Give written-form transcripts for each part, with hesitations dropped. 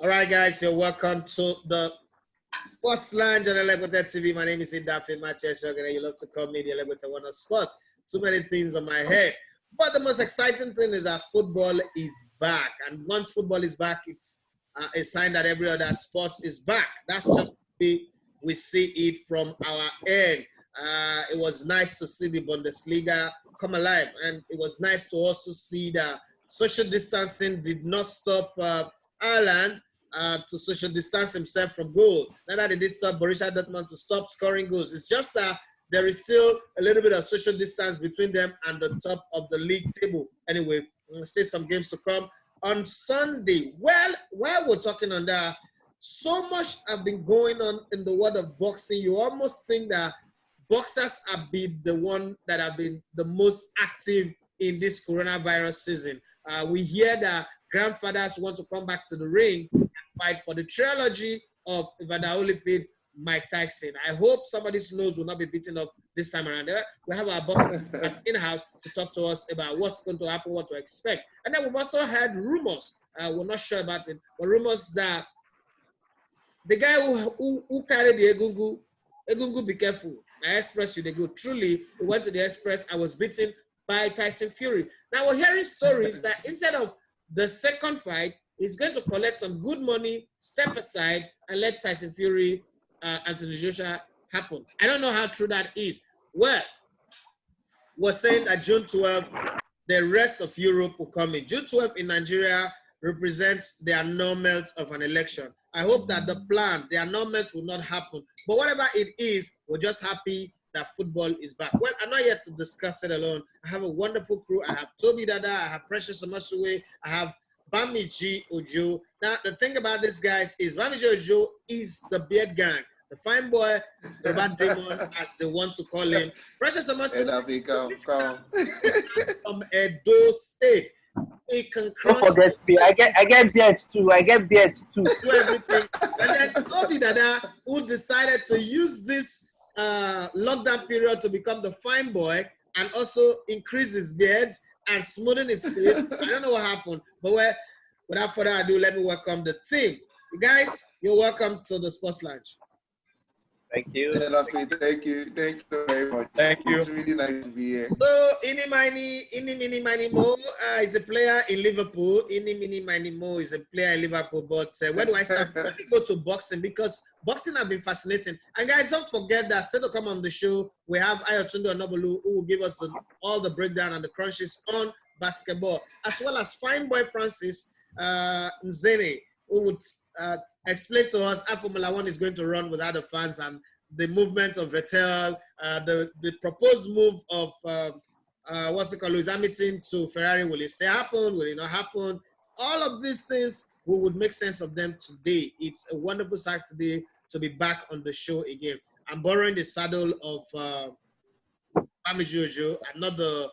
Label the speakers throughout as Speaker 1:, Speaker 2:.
Speaker 1: All right, guys, you're welcome to the Sports Lounge on Elegbete TV. My name is Idafe Manchester. You love to call me the Elegbete One of Sports. Too many things on my head. But the most exciting thing is that football is back. And once football is back, it's a sign that every other sports is back. That's just the way we see it from our end. It was nice to see the Bundesliga come alive. And it was nice to also see that social distancing did not stop Ireland to social distance himself from goal. Neither did it stop Borussia Dortmund to stop scoring goals. It's just that there is still a little bit of social distance between them and the top of the league table. Anyway, we'll see some games to come on Sunday. Well, while we're talking on that, so much have been going on in the world of boxing. You almost think that boxers have been the one that have been the most active in this coronavirus season. We hear that grandfathers want to come back to the ring and fight for the trilogy of Evander Holyfield, Mike Tyson. I hope somebody's nose will not be beaten up this time around. We have our boxing in-house to talk to us about what's going to happen, what to expect. And then we've also heard rumors, we're not sure about it, but rumors that the guy who carried the Egungu, be careful. I express you, they go. Truly, he went to the Express and was beaten by Tyson Fury. Now we're hearing stories that instead of the second fight, he's going to collect some good money, step aside, and let Tyson Fury, Anthony Joshua happen. I don't know how true that is. Well, we're saying that June 12th, the rest of Europe will come in. June 12th in Nigeria represents the annulment of an election. I hope that the annulment will not happen. But whatever it is, we're just happy that football is back. Well, I'm not yet to discuss it alone. I have a wonderful crew. I have Toby Dada, I have Precious Omasue, I have Bamiji Ojo. Now, the thing about this, guys, is Bamiji Ojo is the beard gang. The fine boy, the bad demon, as they want to call him. Precious Omasue from Edo State. He can
Speaker 2: Don't forget me. I get beards too. Do
Speaker 1: everything. And then Toby Dada, who decided to use this lockdown period to become the fine boy and also increase his beards and smoothen his face. I don't know what happened, but without further ado, let me welcome the team. You guys, you're welcome to the Sports Lounge.
Speaker 3: Thank you.
Speaker 4: Thank you very much.
Speaker 3: Thank you.
Speaker 4: It's really nice to be here.
Speaker 1: So, Ini Mo is a player in Liverpool. Ini Mo is a player in Liverpool. But where do I start? Let me go to boxing because boxing has been fascinating. And guys, don't forget that still to come on the show, we have Ayotunde Onobolu who will give us all the breakdown and the crunches on basketball, as well as fine boy Francis Nzene, who would explain to us how Formula One is going to run without the fans and the movement of Vettel, the proposed move of Lewis Hamilton to Ferrari. Will it still happen? Will it not happen? All of these things, we would make sense of them today. It's a wonderful Saturday to be back on the show again. I'm borrowing the saddle of Bamiji Ojo. I'm not the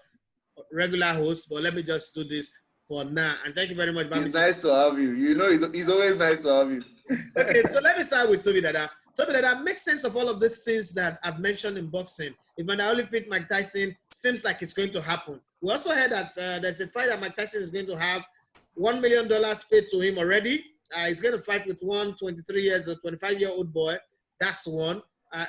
Speaker 1: regular host, but let me just do this for now. And thank you very much, Bamiji.
Speaker 4: It's nice to have you. You know, it's always nice to have you.
Speaker 1: Okay, so let me start with Toby Dada. Toby Dada, make sense of all of these things that I've mentioned in boxing. Evander Holyfield, Mike Tyson, seems like it's going to happen. We also heard that there's a fight that Mike Tyson is going to have $1 million paid to him already. He's going to fight with one 23 years or 25-year-old boy. That's one.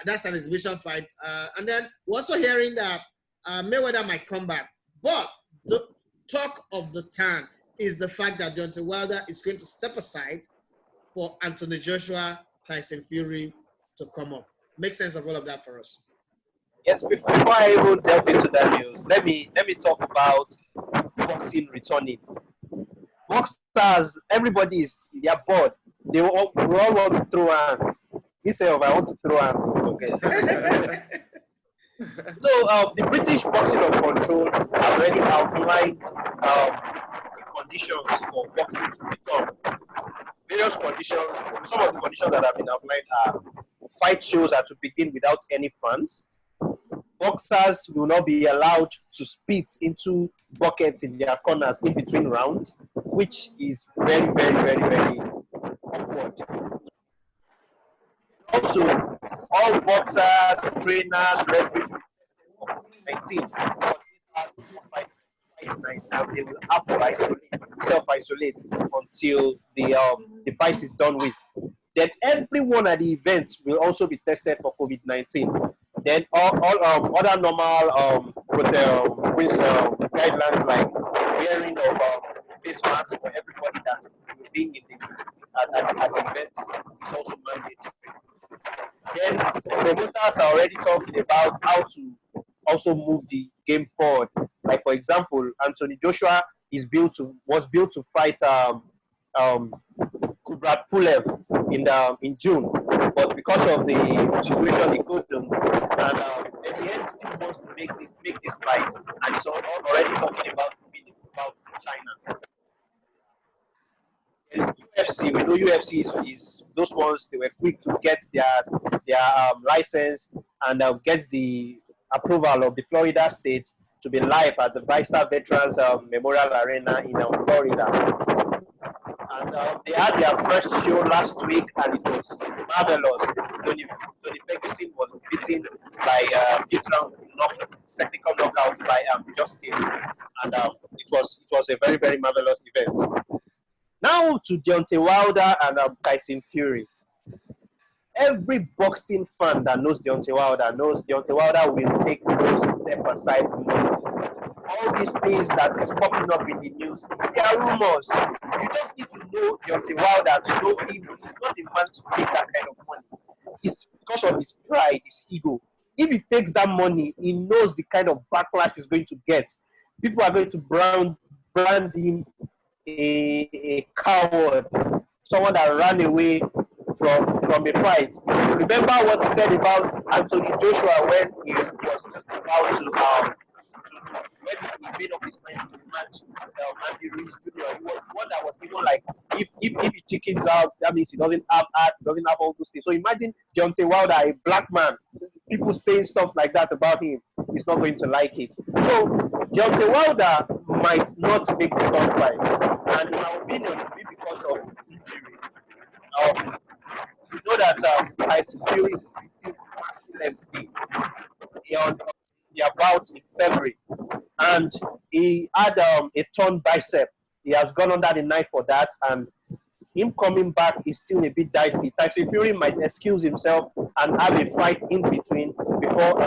Speaker 1: That's an exhibition fight. And then we're also hearing that Mayweather might come back. But the talk of the town is the fact that Deontay Wilder is going to step aside for Anthony Joshua, Tyson Fury to come up. Make sense of all of that for us.
Speaker 2: Yes, before I even delve into that news, let me talk about boxing returning. Boxers, everybody they're bored. We all want to throw hands. Instead of I want to throw hands. Okay. So the British Boxing of Control have already outlined the conditions for boxing to return. Various conditions. Some of the conditions that have been outlined are fight shows are to begin without any fans. Boxers will not be allowed to spit into buckets in their corners in between rounds, which is very, very, very, very awkward. Also, all boxers, trainers, referees, 19, they will have to isolate. self-isolate until the fight is done with. Then everyone at the events will also be tested for COVID-19. Then all other normal guidelines like wearing of face masks for everybody that will be in at the event is also mandatory. Then promoters are already talking about how to also move the game forward. Like for example, Anthony Joshua was built to fight Kubrat Pulev in June, but because of the situation he couldn't, and at the end still wants to make this fight, and he's already talking about moving about to China. And UFC, we know UFC is those ones. They were quick to get their license and get the approval of the Florida state to be live at the Vista Veterans Memorial Arena in Florida. And they had their first show last week, and it was marvelous. Tony Ferguson was beaten by fifth round technical knockout by Justin, and it was a very, very marvelous event. Now to Deontay Wilder and Tyson Fury. Every boxing fan that knows Deontay Wilder will take no step aside from all these things that is popping up in the news. They are rumors. You just need to know Deontay Wilder to know him. He's not a man to make that kind of money. It's because of his pride, his ego. If he takes that money, he knows the kind of backlash he's going to get. People are going to brand him a coward, someone that ran away from a fight. Remember what he said about Anthony Joshua when he was just about to when he made up his mind to match Andy Ruiz Jr. He was one that was even like, if he chickens out, that means he doesn't have art, he doesn't have all those things. So imagine Deontay Wilder, a black man, people saying stuff like that about him. He's not going to like it. So Deontay Wilder might not make the top fight, and in my opinion, it will be because of injury. You know that Tyson Fury beat him mercilessly on the bout in February, and he had a torn bicep. He has gone under the knife for that, and him coming back is still a bit dicey. Tyson Fury might excuse himself and have a fight in between before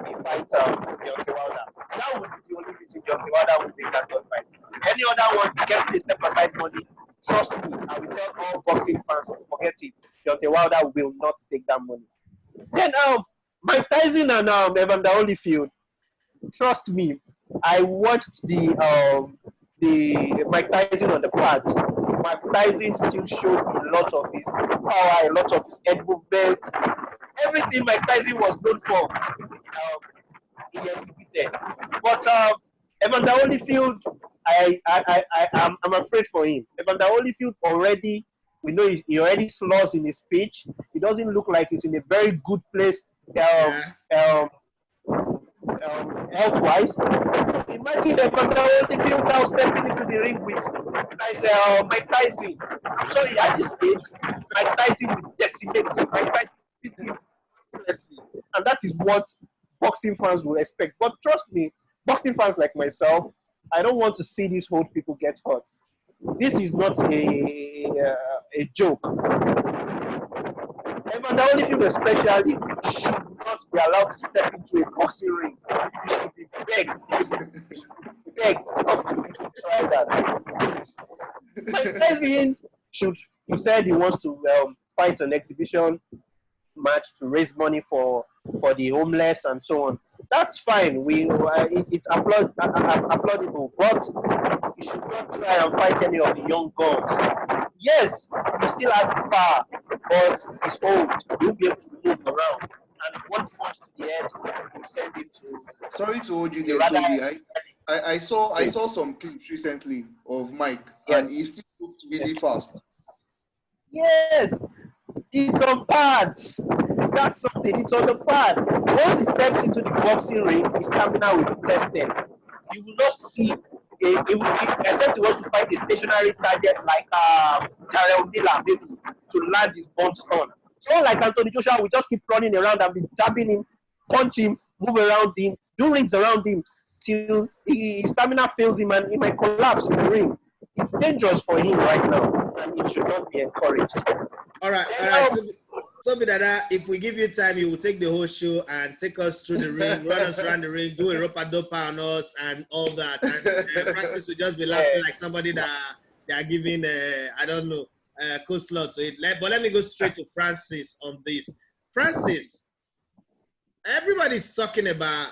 Speaker 2: he fights Deontay Wilder. That would be the only reason Deontay Wilder would make that third fight. Any other one gets the step aside money. Trust me, I will tell all boxing fans, forget it. Deontay Wilder will not take that money. Then Mike Tyson and Evander Holyfield. Trust me, I watched the Mike Tyson on the pad. Mike Tyson still showed a lot of his power, a lot of his head movement, everything Mike Tyson was known for. He exhibited. But Evander Holyfield, I'm afraid for him. Evander Holyfield already, we know he already slurs in his speech. He doesn't look like he's in a very good place health-wise. Imagine Evander Holyfield now stepping into the ring with Mike Tyson. I'm sorry, at this age, Mike Tyson will decimate him. Mike Tyson beat him seriously. And that is what boxing fans will expect. But trust me, boxing fans like myself, I don't want to see these old people get hurt. This is not a joke. Evander Holyfield especially should not be allowed to step into a boxing ring. He should be begged not to try that. Mike Tyson he said he wants to fight an exhibition match to raise money for the homeless and so on. That's fine. It's applaudable, but he should not try and fight any of the young guns. Yes, he still has the power, but he's old. He'll be able to move around. And one punch to the head will send him to.
Speaker 4: Sorry to hold you there, Toby. I saw some clips recently of Mike, and he still looks really fast.
Speaker 2: Yes, it's on pad. That's something. It's on the pad. Once he steps into the boxing ring, his stamina will be tested. You will not see except he wants to find a stationary target like Jarrell Miller, maybe, to land his bombs on. So like Anthony Joshua will just keep running around and be jabbing him, punch him, move around him, do rings around him till his stamina fails him and he might collapse in the ring. it's dangerous for him right now, and it should not be encouraged.
Speaker 1: All right. So Dada, if we give you time, you will take the whole show and take us through the ring, run us around the ring, do a ropa dopa on us and all that. And Francis will just be laughing like somebody that they are giving, I don't know, coleslaw to it. But let me go straight to Francis on this. Francis, everybody's talking about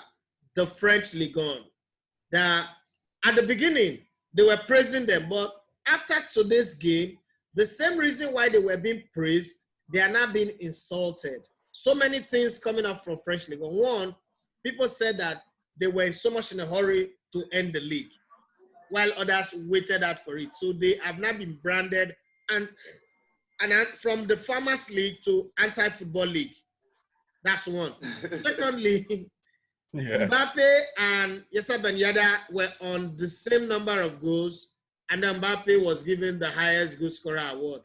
Speaker 1: the French Ligue 1. That at the beginning, they were praising them, but after today's game, the same reason why they were being praised, they are now being insulted. So many things coming up from French League. One, people said that they were so much in a hurry to end the league, while others waited out for it. So they have now been branded and from the Farmers League to Anti-Football League. That's one. Secondly, Mbappe and Yessa Ben Yedder were on the same number of goals, and Mbappe was given the highest goal scorer award.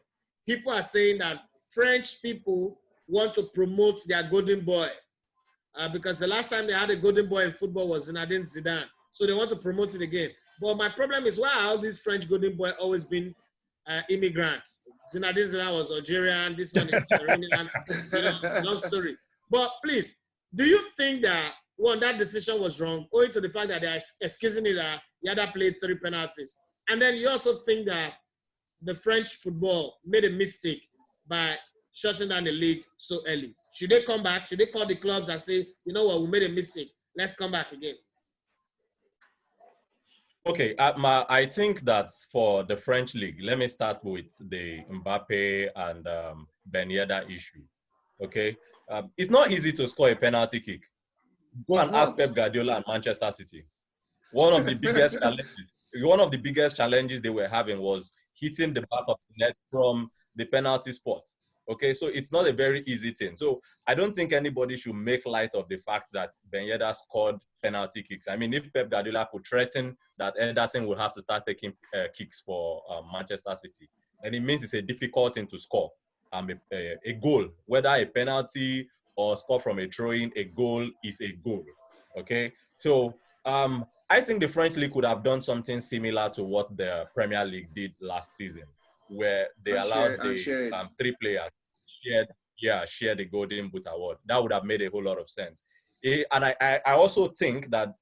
Speaker 1: People are saying that French people want to promote their golden boy because the last time they had a golden boy in football was Zinedine Zidane. So they want to promote it again. But my problem is why are all these French golden boy always been immigrants? Zinedine Zidane was Algerian. This one is Iranian. Long story. But please, do you think that one, that decision was wrong, owing to the fact that they are excusing it that Yada played 3 penalties? And then you also think that the French football made a mistake by shutting down the league so early. Should they come back? Should they call the clubs and say, you know what, we made a mistake. Let's come back again?
Speaker 5: Okay, I think that for the French league, let me start with the Mbappe and Ben Yedder issue. Okay, it's not easy to score a penalty kick. Go and ask Pep Guardiola and Manchester City. One of the biggest challenges they were having was hitting the back of the net from the penalty spot. Okay, so it's not a very easy thing. So I don't think anybody should make light of the fact that Ben Yedder scored penalty kicks. I mean, if Pep Guardiola could threaten that Ederson will have to start taking kicks for Manchester City, then it means it's a difficult thing to score. A goal, whether a penalty or score from a throw-in, a goal is a goal. Okay, so I think the French League could have done something similar to what the Premier League did last season, where they allowed the 3 players share the Golden Boot award. That would have made a whole lot of sense. And I also think that,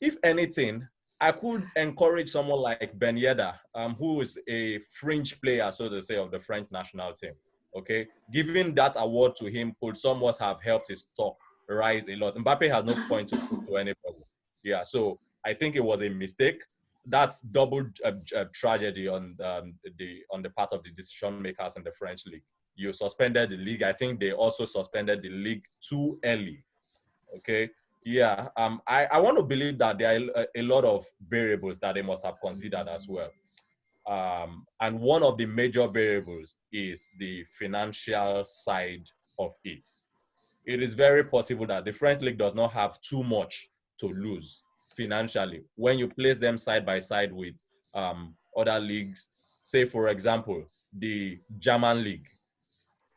Speaker 5: if anything, I could encourage someone like Ben Yedder, who is a fringe player, so to say, of the French national team. Okay, giving that award to him could somewhat have helped his stock rise a lot. Mbappe has no point to prove to anybody. Yeah, so I think it was a mistake. That's double tragedy on the part of the decision makers in the French league. You suspended the league. I think they also suspended the league too early. Okay, yeah. I want to believe that there are a lot of variables that they must have considered as well. And one of the major variables is the financial side of it. It is very possible that the French league does not have too much to lose financially when you place them side by side with other leagues. Say, for example, the German league.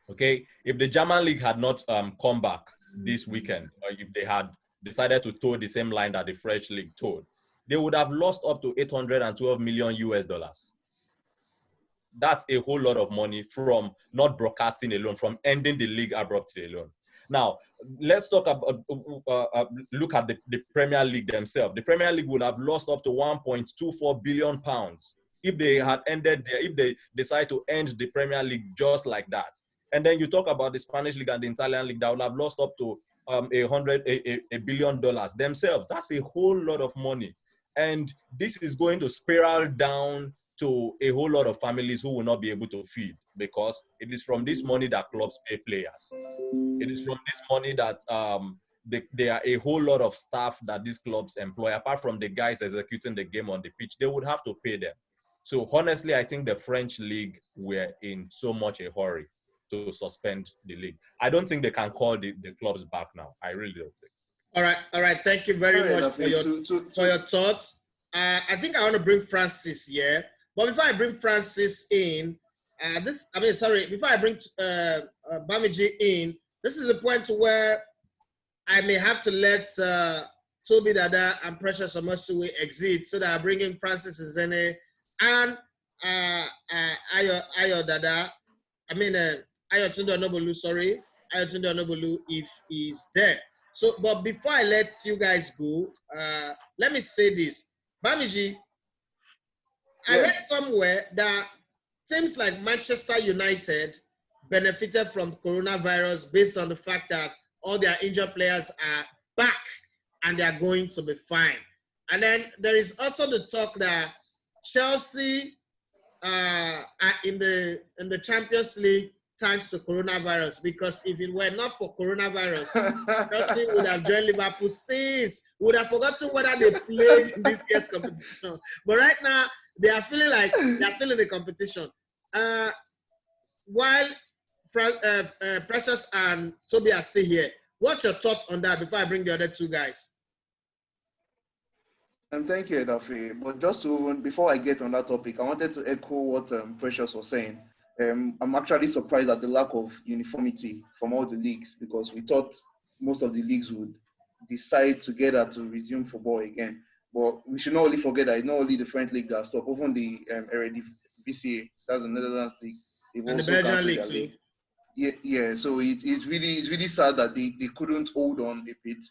Speaker 5: Okay, if the German league had not come back this weekend, or if they had decided to toe the same line that the French league towed, they would have lost up to $812 million US. That's a whole lot of money from not broadcasting alone, from ending the league abruptly alone. Now, let's talk about, look at the Premier League themselves. The Premier League would have lost up to £1.24 billion if they had if they decide to end the Premier League just like that. And then you talk about the Spanish League and the Italian League that would have lost up to $1 billion themselves. That's a whole lot of money. And this is going to spiral down to a whole lot of families who will not be able to feed, because it is from this money that clubs pay players. It is from this money that there are a whole lot of staff that these clubs employ. Apart from the guys executing the game on the pitch, they would have to pay them. So honestly, I think the French league were in so much a hurry to suspend the league. I don't think they can call the clubs back now. I really don't think.
Speaker 1: All right. Thank you very much for your thoughts. I think I want to bring Francis here. But before I bring Francis in, before I bring Bamiji in, this is a point to where I may have to let Toby Dada and Precious Omosuwe exit so that I bring in Francis Nzene. And Ayo Dada, Ayotunde Onobolu, sorry, Ayotunde Onobolu, if he's there. So, but before I let you guys go, let me say this. Bamiji, I read somewhere that teams like Manchester United benefited from coronavirus based on the fact that all their injured players are back and they are going to be fine. And then there is also the talk that Chelsea are in the Champions League thanks to coronavirus, because if it were not for coronavirus, Chelsea would have joined Liverpool since. Would have forgotten whether they played in this year's competition. But right now, they are feeling like they are still in the competition. While Precious and Toby are still here, what's your thoughts on that before I bring the other two guys?
Speaker 4: And thank you, Edafe. But just to even, before I get on that topic, I wanted to echo what Precious was saying. I'm actually surprised at the lack of uniformity from all the leagues, because we thought most of the leagues would decide together to resume football again. But we should not only forget that it's not only the French league that stopped, even the Eredivisie, that's the Netherlands league, they've
Speaker 1: And
Speaker 4: also
Speaker 1: the Belgian
Speaker 4: cancelled
Speaker 1: league
Speaker 4: their
Speaker 1: too.
Speaker 4: league. Yeah. So it's really sad that they couldn't hold on a bit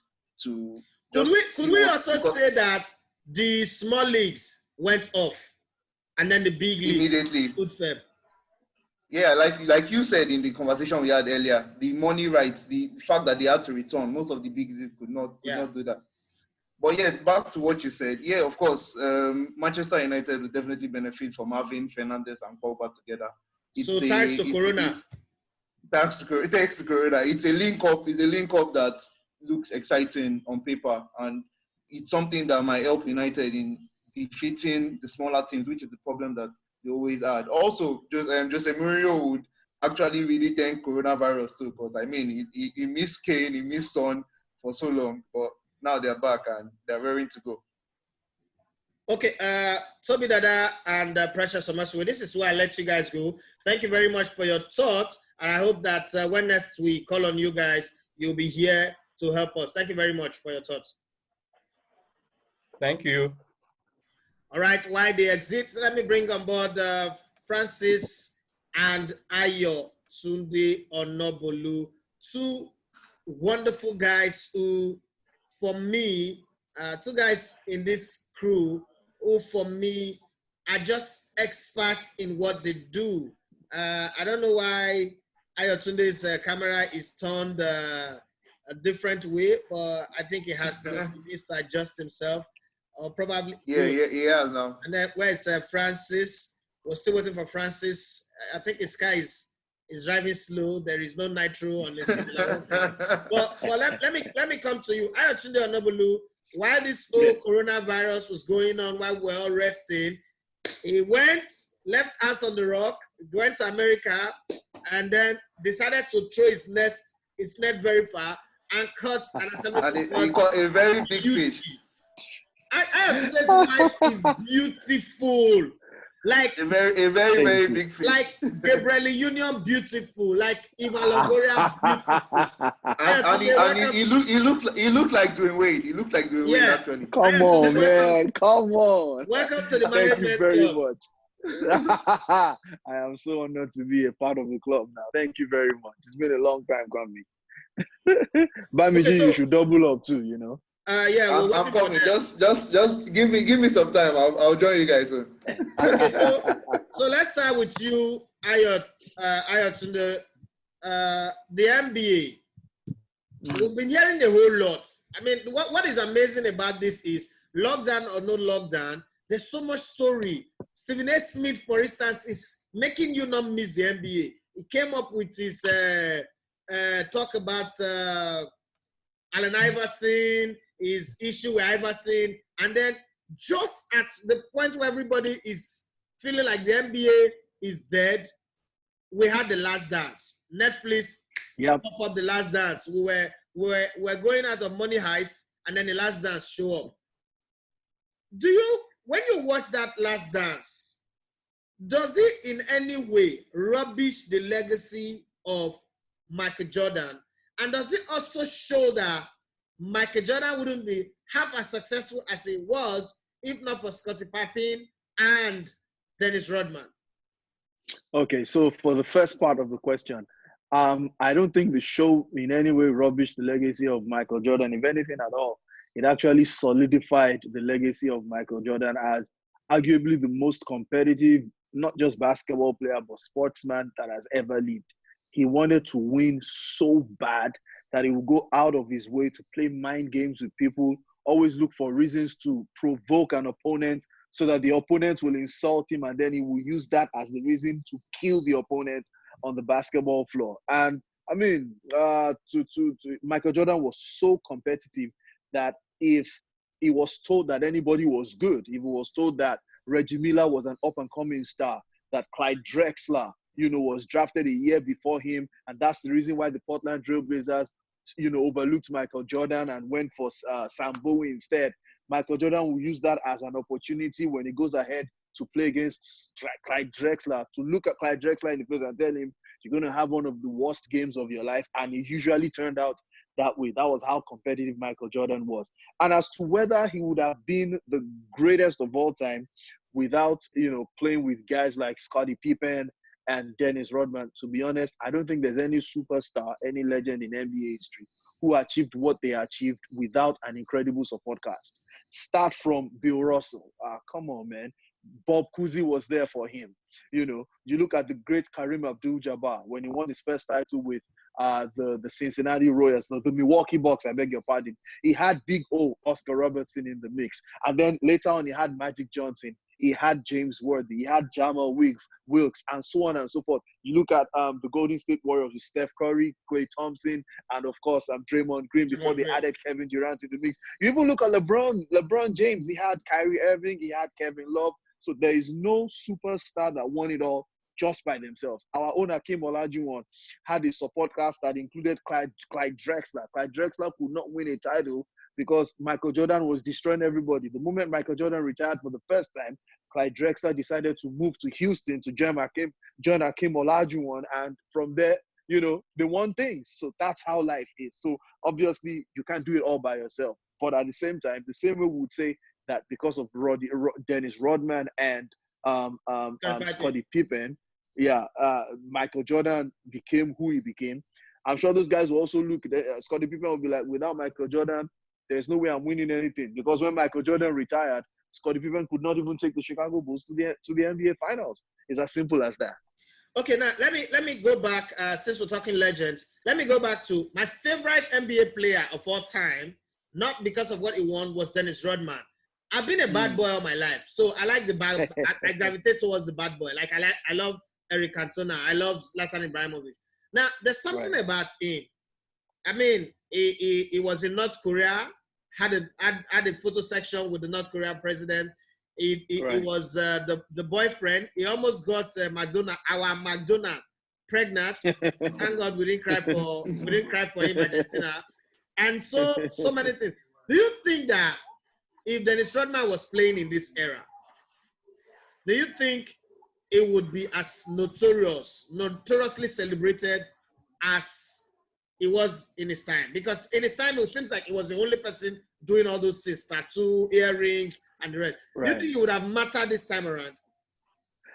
Speaker 4: to.
Speaker 1: Could we also say that the small leagues went off and then the big league
Speaker 4: immediately
Speaker 1: stood firm?
Speaker 4: Yeah, like you said in the conversation we had earlier, the money rights, the fact that they had to return, most of the big leagues could not do that. But yeah, back to what you said. Yeah, of course, Manchester United will definitely benefit from having Fernandes and Pogba together.
Speaker 1: Thanks to Corona.
Speaker 4: Thanks to Corona. It's a link up that looks exciting on paper, and it's something that might help United in defeating the smaller teams, which is the problem that they always had. Also, Jose Mourinho would actually really thank coronavirus too, because he missed Kane, he missed Son for so long, but now they're back and they're raring to go.
Speaker 1: Okay, Toby Dada and Precious Omasue, this is where I let you guys go. Thank you very much for your thoughts, and I hope that when next we call on you guys, you'll be here to help us. Thank you very much for your thoughts.
Speaker 5: Thank you.
Speaker 1: All right, while they exit, let me bring on board Francis and Ayotunde Onobolu, two wonderful guys who, for me, two guys in this crew who, for me, are just experts in what they do. I don't know why Ayotunde's camera is turned a different way, but I think he has to adjust himself. Or probably
Speaker 4: he has now.
Speaker 1: And then where's Francis? We're still waiting for Francis. I think his car is driving slow. There is no nitro on this. But let me come to you. Ayotunde Onobolu, while this whole coronavirus was going on, while we're all resting, he left us on the rock, went to America, and then decided to throw his net very far and caught an assembly.
Speaker 4: And he caught a very big fish.
Speaker 1: Ayotunde's wife is beautiful. Like
Speaker 4: a very big fish.
Speaker 1: Like Gabriel Union beautiful. Like Ivan Longoria beautiful.
Speaker 4: And he looks like Dwayne Wade. He looks like Dwayne Wade actually.
Speaker 6: Come on, man. Come on.
Speaker 1: Welcome to the
Speaker 6: Thank you very
Speaker 1: Club.
Speaker 6: much. I am so honored to be a part of the club now. Thank you very much. It's been a long time coming. Bamiji, you should double up too, you know.
Speaker 1: Yeah,
Speaker 4: I'm coming. Just give me some time. I'll join you guys soon.
Speaker 1: Okay, so let's start with you, Ayotunde. The NBA. We've been hearing a whole lot. I mean, what is amazing about this is lockdown or no lockdown, there's so much story. Stephen A. Smith, for instance, is making you not miss the NBA. He came up with his talk about Allen Iverson, his issue with Iverson, and then just at the point where everybody is feeling like the NBA is dead, we had The Last Dance. Netflix pop up The Last Dance. We were going out of Money Heist, and then The Last Dance show up. When you watch that Last Dance, does it in any way rubbish the legacy of Michael Jordan? And does it also show that Michael Jordan wouldn't be half as successful as he was if not for Scottie Pippen and Dennis Rodman?
Speaker 6: Okay, so for the first part of the question, I don't think the show in any way rubbished the legacy of Michael Jordan. If anything at all, it actually solidified the legacy of Michael Jordan as arguably the most competitive, not just basketball player, but sportsman that has ever lived. He wanted to win so bad that he would go out of his way to play mind games with people, always look for reasons to provoke an opponent so that the opponent will insult him, and then he will use that as the reason to kill the opponent on the basketball floor. And I mean, Michael Jordan was so competitive that if he was told that anybody was good, if he was told that Reggie Miller was an up-and-coming star, that Clyde Drexler, was drafted a year before him, and that's the reason why the Portland Trail Blazers, overlooked Michael Jordan and went for Sam Bowie instead. Michael Jordan will use that as an opportunity when he goes ahead to play against Clyde Drexler, to look at Clyde Drexler in the face and tell him, you're going to have one of the worst games of your life. And it usually turned out that way. That was how competitive Michael Jordan was. And as to whether he would have been the greatest of all time without, playing with guys like Scottie Pippen and Dennis Rodman, to be honest, I don't think there's any superstar, any legend in NBA history who achieved what they achieved without an incredible support cast. Start from Bill Russell. Come on, man. Bob Cousy was there for him. You look at the great Kareem Abdul-Jabbar when he won his first title with the Cincinnati Royals, no, the Milwaukee Bucks, I beg your pardon. He had Big O, Oscar Robertson in the mix. And then later on, he had Magic Johnson. He had James Worthy. He had Jamal Wilkes, and so on and so forth. You look at the Golden State Warriors with Steph Curry, Klay Thompson, and of course, Draymond Green before they added Kevin Durant in the mix. You even look at LeBron James. He had Kyrie Irving. He had Kevin Love. So there is no superstar that won it all just by themselves. Our own Hakeem Olajuwon had a support cast that included Clyde Drexler. Clyde Drexler could not win a title because Michael Jordan was destroying everybody. The moment Michael Jordan retired for the first time, Clyde Drexler decided to move to Houston to join Hakeem Olajuwon, and from there, they won things. So that's how life is. So obviously, you can't do it all by yourself. But at the same time, the same way we would say that because of Dennis Rodman and Scottie Pippen, Michael Jordan became who he became. I'm sure those guys will also look at Scottie Pippen will be like, without Michael Jordan, there's no way I'm winning anything. Because when Michael Jordan retired, Scottie Pippen could not even take the Chicago Bulls to the NBA Finals. It's as simple as that.
Speaker 1: Okay, now let me go back, since we're talking legends, let me go back to my favorite NBA player of all time, not because of what he won, was Dennis Rodman. I've been a bad boy all my life, so I like the bad. I gravitate towards the bad boy. Like I love Eric Cantona. I love Zlatan Ibrahimovic. Now there's something about him. I mean, he was in North Korea, had a photo section with the North Korean president. He was the boyfriend. He almost got our Madonna pregnant. Thank God we didn't cry for him, Argentina, and so many things. Do you think that if Dennis Rodman was playing in this era, do you think it would be as notoriously celebrated as it was in his time? Because in his time, it seems like he was the only person doing all those things, tattoo, earrings, and the rest. Do you think it would have mattered this time around?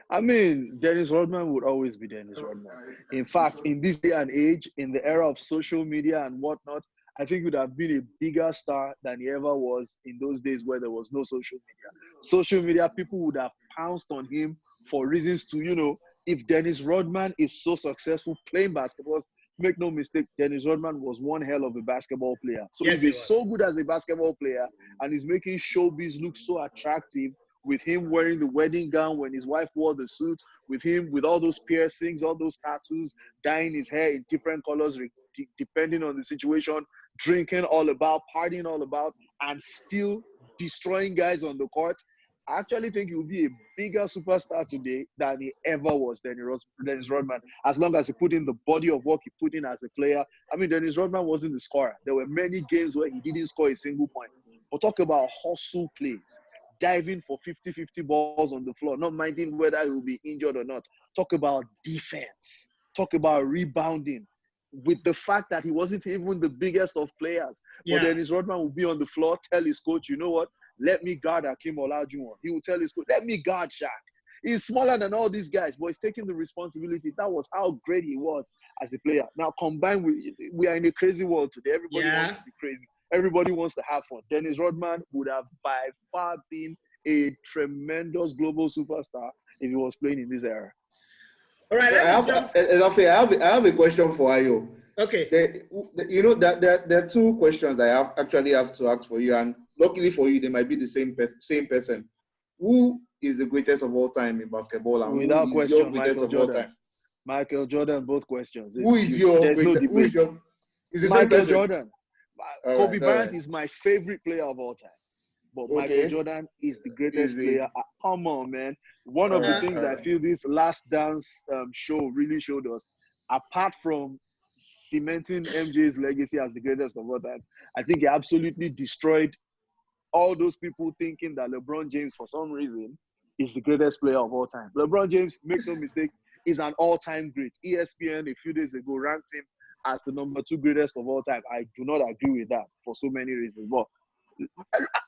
Speaker 6: I mean, Dennis Rodman would always be Dennis Rodman. In fact, in this day and age, in the era of social media and whatnot, I think he would have been a bigger star than he ever was in those days where there was no social media. Social media, people would have pounced on him for reasons to, if Dennis Rodman is so successful playing basketball, make no mistake, Dennis Rodman was one hell of a basketball player. So if he's so good as a basketball player and he's making showbiz look so attractive, with him wearing the wedding gown when his wife wore the suit, with him with all those piercings, all those tattoos, dyeing his hair in different colors depending on the situation, drinking all about, partying all about, and still destroying guys on the court. I actually think he will be a bigger superstar today than he ever was, Dennis Rodman, as long as he put in the body of work he put in as a player. I mean, Dennis Rodman wasn't the scorer. There were many games where he didn't score a single point. But talk about hustle plays, diving for 50-50 balls on the floor, not minding whether he will be injured or not. Talk about defense. Talk about rebounding. With the fact that he wasn't even the biggest of players. But Dennis Rodman will be on the floor, tell his coach, you know what? Let me guard Hakeem Olajuwon. He will tell his coach, let me guard Shaq. He's smaller than all these guys, but he's taking the responsibility. That was how great he was as a player. Now, combined with, we are in a crazy world today. Everybody wants to be crazy. Everybody wants to have fun. Dennis Rodman would have by far been a tremendous global superstar if he was playing in this era.
Speaker 1: All right.
Speaker 4: I have a question for Ayo.
Speaker 1: Okay.
Speaker 4: You know that there are two questions I actually have to ask for you, and luckily for you, they might be the same person. Who is the greatest of all time in basketball, and
Speaker 6: Without
Speaker 4: who is
Speaker 6: question,
Speaker 4: your greatest
Speaker 6: Michael
Speaker 4: of
Speaker 6: Jordan.
Speaker 4: all time?
Speaker 6: Michael Jordan, both questions.
Speaker 4: Who is your
Speaker 6: There's no
Speaker 4: greatest?
Speaker 6: debate.
Speaker 4: Is the same
Speaker 6: Michael
Speaker 4: person?
Speaker 6: Jordan.
Speaker 4: All
Speaker 6: Kobe
Speaker 4: right,
Speaker 6: Bryant
Speaker 4: all
Speaker 6: is my favorite player of all time. But Michael
Speaker 4: Okay.
Speaker 6: Jordan is the greatest
Speaker 4: Easy.
Speaker 6: player. Come on, man. One of the
Speaker 4: Alright,
Speaker 6: things I
Speaker 4: alright.
Speaker 6: feel this Last Dance show really showed us, apart from cementing MJ's legacy as the greatest of all time, I think he absolutely destroyed all those people thinking that LeBron James, for some reason, is the greatest player of all time. LeBron James, make no mistake, is an all-time great. ESPN a few days ago ranked him as the number 2 greatest of all time. I do not agree with that for so many reasons. But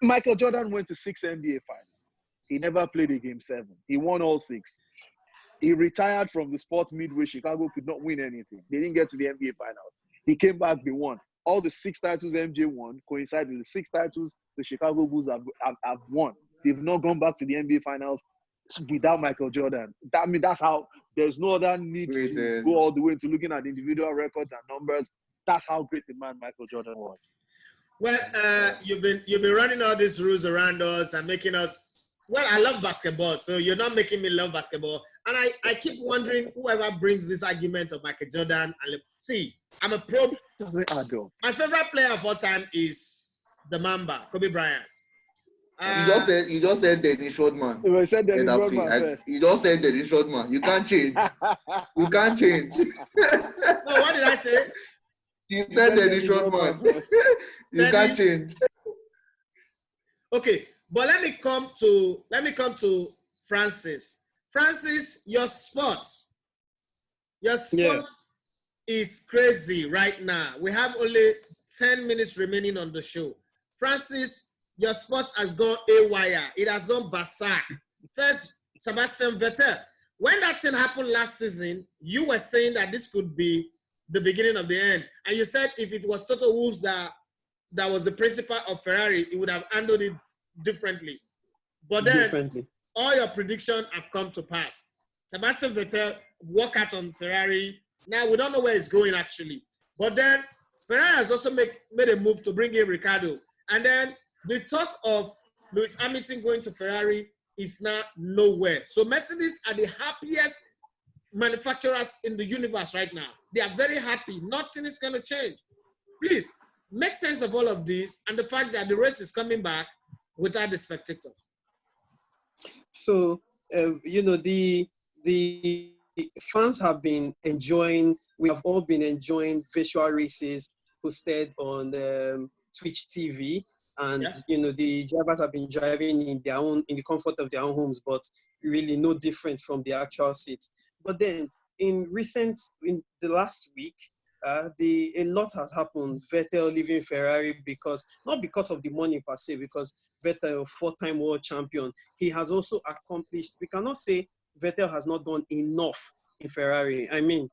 Speaker 6: Michael Jordan went to 6 NBA finals. He never played a game 7. He won all 6. He retired from the sport midway. Chicago could not win anything. They didn't get to the NBA finals. He came back, they won. All the 6 titles MJ won coincide with the 6 titles the Chicago Bulls have won. They've not gone back to the NBA finals without Michael Jordan. That's how there's no other need to go all the way into looking at individual records and numbers. That's how great the man Michael Jordan was.
Speaker 1: Well, you've been running all these rules around us and making us. Well, I love basketball, so you're not making me love basketball. And I keep wondering whoever brings this argument of Michael Jordan. See, I'm a pro.
Speaker 6: Doesn't add up.
Speaker 1: My favorite player of all time is the Mamba, Kobe Bryant.
Speaker 4: You just said Dennis Rodman.
Speaker 6: I said Dennis Rodman first.
Speaker 4: You just said Dennis Rodman. You can't change. You can't change.
Speaker 1: No, what did I say?
Speaker 4: You said Dennis Rodman. You can't change.
Speaker 1: Okay, but let me come to Francis. Francis, your sport is crazy right now. We have only 10 minutes remaining on the show. Francis, your sport has gone haywire. It has gone berserk. First, Sebastian Vettel. When that thing happened last season, you were saying that this could be the beginning of the end. And you said if it was Toto Wolff that was the principal of Ferrari, he would have handled it differently. But then all your predictions have come to pass. Sebastian Vettel walk out on Ferrari. Now we don't know where it's going actually. But then Ferrari has also made a move to bring in Ricciardo. And then the talk of Lewis Hamilton going to Ferrari is now nowhere. So Mercedes are the happiest manufacturers in the universe right now. They are very happy. Nothing is going to change. Please, make sense of all of this and the fact that the race is coming back without the spectators.
Speaker 2: So, the fans have been enjoying, we have all been enjoying virtual races posted on Twitch TV. And, the drivers have been driving in the comfort of their own homes, but really no different from the actual seats. But then in the last week, a lot has happened. Vettel leaving Ferrari not because of the money per se, because Vettel, 4-time world champion, he has also accomplished, we cannot say Vettel has not done enough in Ferrari. I mean,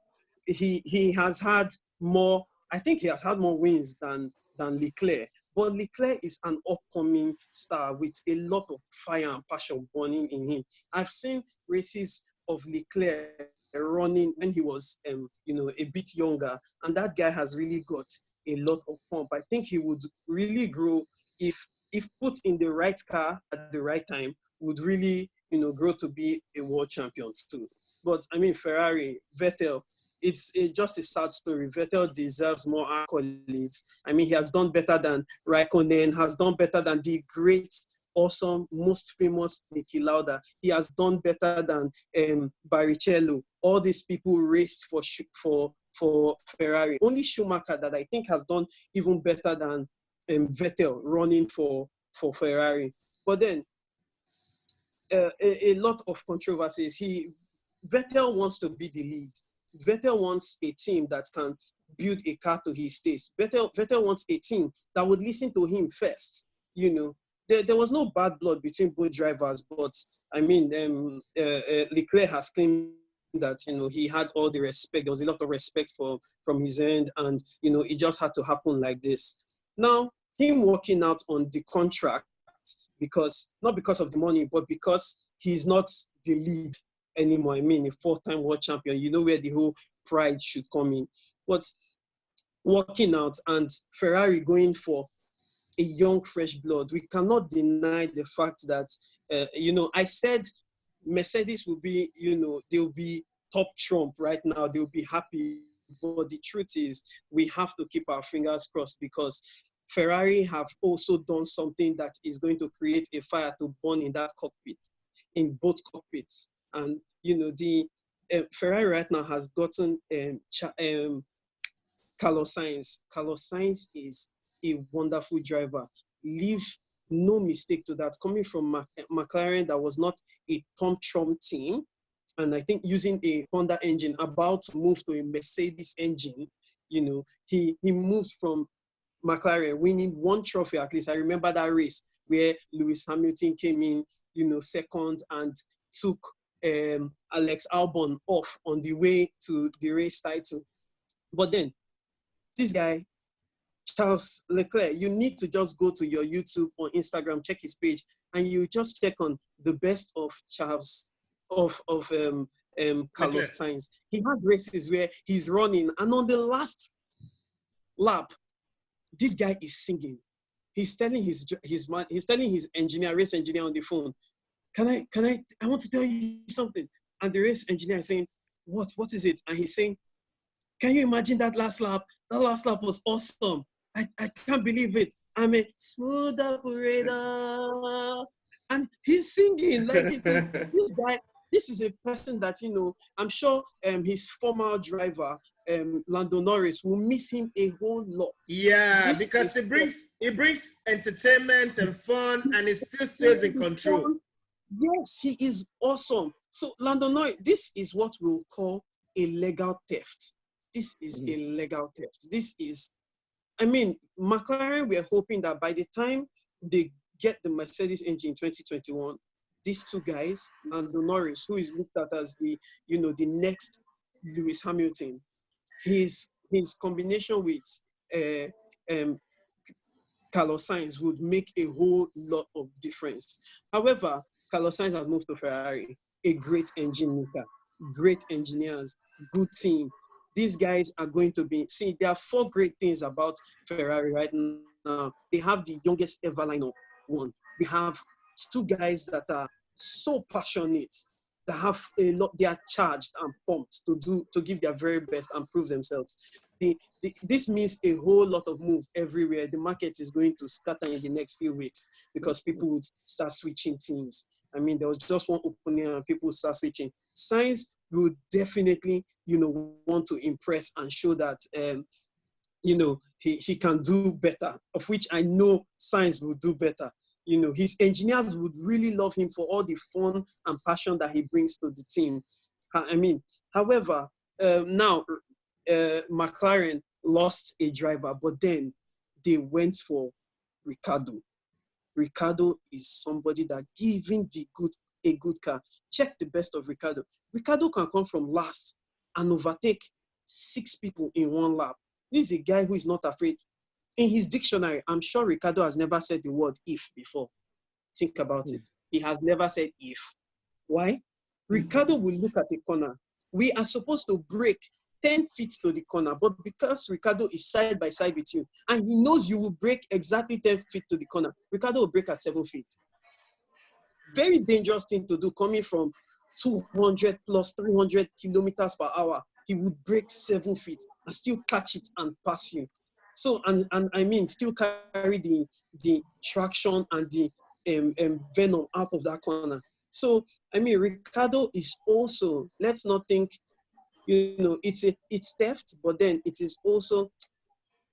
Speaker 2: he has had more, I think he has had more wins than Leclerc. But Leclerc is an upcoming star with a lot of fire and passion burning in him. I've seen races of Leclerc running when he was, a bit younger, and that guy has really got a lot of pump. I think he would really grow if put in the right car at the right time, would really, grow to be a world champion too. But I mean, Ferrari, Vettel, it's just a sad story. Vettel deserves more accolades. I mean, he has done better than Raikkonen, has done better than the great, awesome, most famous Niki Lauda. He has done better than Barrichello. All these people raced for Ferrari. Only Schumacher that I think has done even better than Vettel running for Ferrari. But then a lot of controversies. Vettel wants to be the lead. Vettel wants a team that can build a car to his taste. Vettel wants a team that would listen to him first. There was no bad blood between both drivers, but
Speaker 7: I mean, Leclerc has claimed that, you know, he had all the respect. There was a lot of respect from his end, and, you know, it just had to happen like this. Now, him working out on the contract, because not because of the money, but because he's not the lead anymore. I mean, a 4-time world champion, you know where the whole pride should come in. But working out and Ferrari going for a young, fresh blood, we cannot deny the fact that, you know, I said Mercedes will be, you know, they'll be top trump right now. They'll be happy. But the truth is, we have to keep our fingers crossed, because Ferrari have also done something that is going to create a fire to burn in that cockpit, in both cockpits. And, you know, the Ferrari right now has gotten Carlos Sainz. Carlos Sainz is a wonderful driver. Leave no mistake to that. Coming from McLaren, that was not a Tom Trump team, and I think using a Honda engine, about to move to a Mercedes engine, you know, he moved from McLaren, winning one trophy at least. I remember that race where Lewis Hamilton came in, you know, second, and took Alex Albon off on the way to the race title. But then, this guy, Charles Leclerc, you need to just go to your YouTube or Instagram, check his page, and you just check on the best of Charles, of Carlos Sainz. He had races where he's running, and on the last lap, this guy is singing. He's telling his engineer, race engineer on the phone, I want to tell you something. And the race engineer is saying, what is it? And he's saying, can you imagine that last lap? That last lap was awesome. I can't believe it. I'm a smooth operator. And he's singing like it is. This guy, this is a person that, you know, I'm sure his former driver, Lando Norris, will miss him a whole lot.
Speaker 1: Yeah, because it brings entertainment and fun, and it still stays in control.
Speaker 7: Yes, he is awesome. So Lando Norris, this is what we'll call a legal theft. This is a legal theft. This is, I mean, McLaren, we're hoping that by the time they get the Mercedes engine in 2021, these two guys, Lando Norris, who is looked at as the, you know, the next Lewis Hamilton, his combination with Carlos Sainz would make a whole lot of difference. However, Carlos Sainz has moved to Ferrari, a great engine maker, great engineers, good team. These guys are going to be, see, there are 4 great things about Ferrari right now. They have the youngest ever lineup, one. They have 2 guys that are so passionate, that have a lot, they are charged and pumped to give their very best and prove themselves. This means a whole lot of move everywhere. The market is going to scatter in the next few weeks because people would start switching teams. I mean, there was just one opening and people start switching. Sainz will definitely, you know, want to impress and show that, you know, he can do better, of which I know Sainz will do better. You know, his engineers would really love him for all the fun and passion that he brings to the team. I mean, however, now McLaren lost a driver, but then they went for Ricciardo. Ricciardo is somebody that giving a good car. Check the best of Ricciardo. Ricciardo can come from last and overtake 6 people in 1 lap. This is a guy who is not afraid. In his dictionary, I'm sure Ricciardo has never said the word if before. Think about it. He has never said if. Why? Ricciardo will look at the corner. We are supposed to brake 10 feet to the corner, but because Ricciardo is side by side with you, and he knows you will brake exactly 10 feet to the corner, Ricciardo will brake at 7 feet. Very dangerous thing to do, coming from 200 plus 300 kilometers per hour. He would brake 7 feet and still catch it and pass you. So, and I mean, still carry the traction and the venom out of that corner. So, I mean, Ricciardo is also, let's not think, you know, it's theft, but then it is also,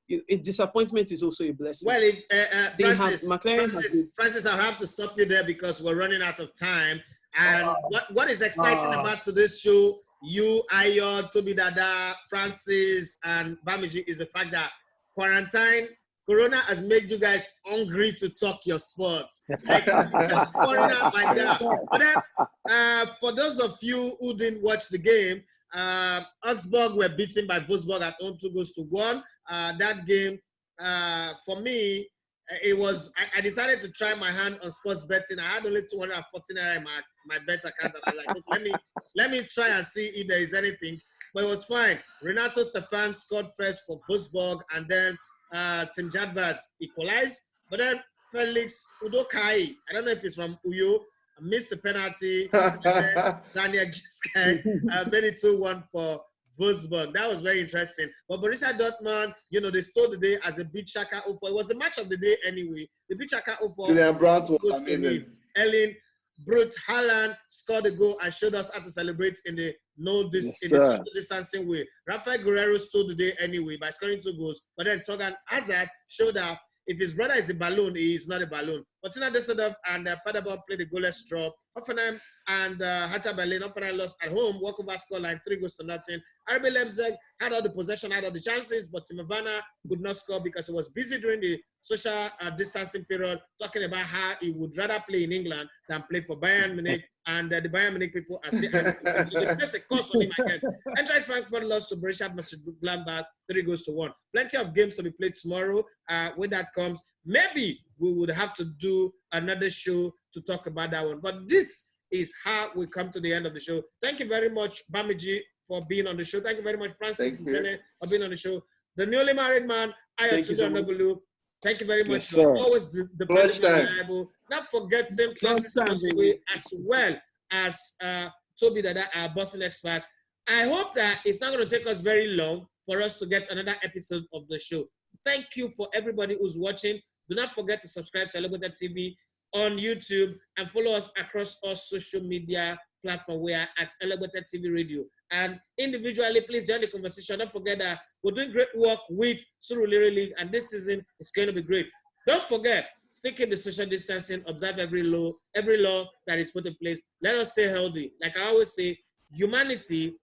Speaker 7: a disappointment is also a blessing.
Speaker 1: Well,
Speaker 7: Francis,
Speaker 1: Francis, I have to stop you there because we're running out of time. And what is exciting about today's show, you, Ayo, Toby Dada, Francis, and Bamiji, is the fact that quarantine Corona has made you guys hungry to talk your sports. Like, just pouring out like that. But then, for those of you who didn't watch the game, Augsburg were beaten by Wolfsburg at home 2-1. That game, for me, it was. I decided to try my hand on sports betting. I had only 240 naira in my bet account, and I was like, look, let me try and see if there is anything. But it was fine. Renato Stefan scored first for Wolfsburg, and then Tim Jadvat equalized. But then Felix Udokai, I don't know if it's from Uyo, missed the penalty. And then Daniel Giskai made it 2-1 for Wolfsburg. That was very interesting. But Borussia Dortmund, they stole the day as a beat Schalke 04. It was the match of the day anyway. The beat Schalke 04.
Speaker 4: Julian Brandt was amazing.
Speaker 1: Erling Brut Haaland scored a goal and showed us how to celebrate in the social distancing way. Rafael Guerrero stole the day anyway by scoring 2 goals. But then Torgan Hazard showed that if his brother is a balloon, he is not a balloon. Fortuna Düsseldorf and Paderborn played a goalless draw. Hoffenheim and Hertha Berlin. Hoffenheim lost at home. Walkover scoreline 3-0. RB Leipzig had all the possession, had all the chances, but Timo Werner could not score because he was busy during the social distancing period, talking about how he would rather play in England than play for Bayern Munich. And the Bayern Munich people are saying, there's a cost on him, I guess. Eintracht Frankfurt lost to Borussia Mönchengladbach 3-1. Plenty of games to be played tomorrow. When that comes, maybe we would have to do another show to talk about that one. But this is how we come to the end of the show. Thank you very much, Bamiji, for being on the show. Thank you very much, Francis Bene, for being on the show. The newly married man, Ayatollah Nobulu. Thank you very much.
Speaker 6: Yes,
Speaker 1: Always the reliable. Not forgetting Francis Oswe as well as Toby Dada, our bossing expert. I hope that it's not going to take us very long for us to get another episode of the show. Thank you for everybody who's watching. Do not forget to subscribe to Elebota TV on YouTube and follow us across all social media platforms. We are at Elebota TV Radio. And individually, please join the conversation. Don't forget that we're doing great work with Surulere League, and this season is going to be great. Don't forget, stick in the social distancing, observe every law that is put in place. Let us stay healthy. Like I always say, humanity